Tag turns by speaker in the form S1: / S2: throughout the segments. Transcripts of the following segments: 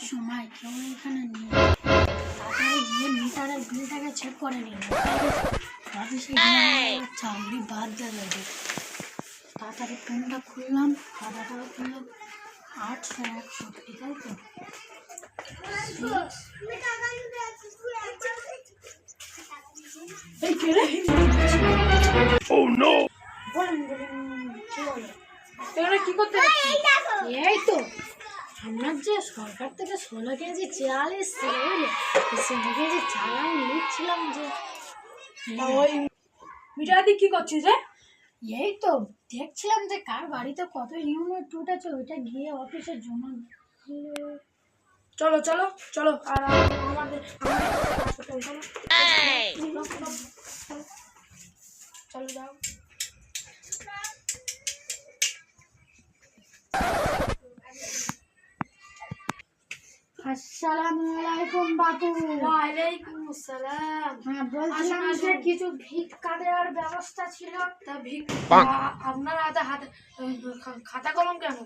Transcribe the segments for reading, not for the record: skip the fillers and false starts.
S1: সময় কেউ এখানে নেই, তাড়াতাড়ি গিয়ে মিটারের বিলটাকে চেক করে নিন। চাকরি বাদ দেওয়া যাবে। তাড়াতাড়ি পেনটা খুললাম, খাতাটা খুললাম। 861, তাই তো?
S2: কি করতে
S1: এই তো আপনার যে সরকার থেকে 16 কেজি চাল এসছে, বুঝলে 16 কেজি চাল আমি নিচ্ছিলাম যে।
S2: ওই মিটার দিয়ে কি করছিস রে?
S1: এই তো দেখছিলাম যে কার বাড়িতে কত ইউনিট উঠেছে, ওইটা গিয়ে অফিসে জমা।
S2: চলো চলো চলো, আর আমাদের চলো যাও।
S1: আসসালামু আলাইকুম বাবু।
S2: ওয়ালাইকুম আসসালাম।
S1: হ্যাঁ, বলছিলাম যে কিছু ভিক্ষা দেওয়ার ব্যবস্থা ছিল।
S2: তা আপনার হাতে খাতা কলম কেন?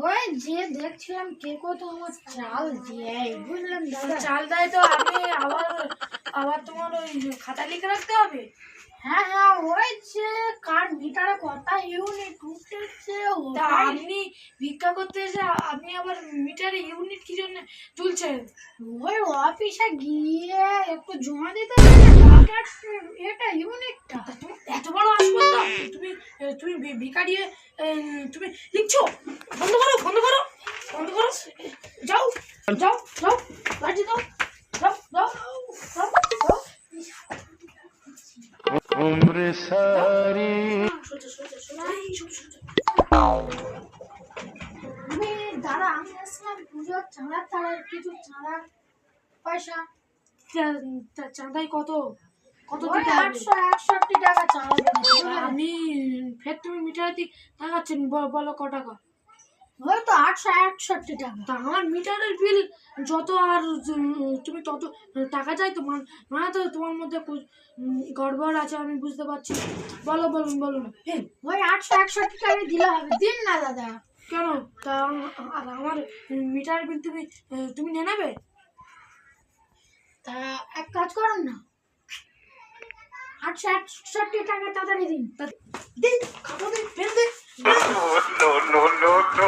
S1: ওই যে দেখছিলাম কে কত আমার চাল দিয়ে, বুঝলেন দাদা?
S2: চাল দেয় তো আপনি আবার তোমার ওই খাতা লিখে রাখতে হবে।
S1: হ্যাঁ হ্যাঁ, ওই যে কার মিটারে কত ইউনিট উঠেছে
S2: তা আপনি ভিক্ষা করতে এসে আপনি আবার মিটারে ইউনিট কি জন্য তুলছেন?
S1: ওই অফিসে গিয়ে একটু জমা দিতে হবে এটা ইউনিটটা।
S2: তুমি এত বড় আসপত্তা, তুমি তুমি ভিক্ষা দিয়ে তুমি লিখছো? বন্ধ করো বন্ধ করো বন্ধ করো, যাও যাও যাও, বাড়ি যাও যাও যাও যাও যাও।
S3: उम्र सारी
S1: আমি দাদা আমি আসলাম পুজোর চাঁদার কিছু চাঁদা পয়সা।
S2: চাঁদাই কত কত
S1: ওই
S2: দিতে হবে?
S1: 861 টাকা চাঁদা দেবে।
S2: আপনি ফের তুমি মিটার দিয়ে দেখাচ্ছেন, বলো ক টাকা?
S1: ওই তো 861 টাকা।
S2: তা আমার মিটারের বিল যত আর তুমি তত টাকা চাই তোমার, মানে তো তোমার মধ্যে গড়বড় আছে, আমি বুঝতে পারছি। বলো বলুন বলুন।
S1: ওই 861 টাকা দিলে হবে, দিন না দাদা।
S2: কেন? তা আর আমার মিটারের বিল তুমি তুমি নিয়ে নেবে?
S1: তা এক কাজ করুন না, 861 টাকা তাড়াতাড়ি দিন।
S2: দিন খাবো, দিন ফেল দে।
S3: no no no no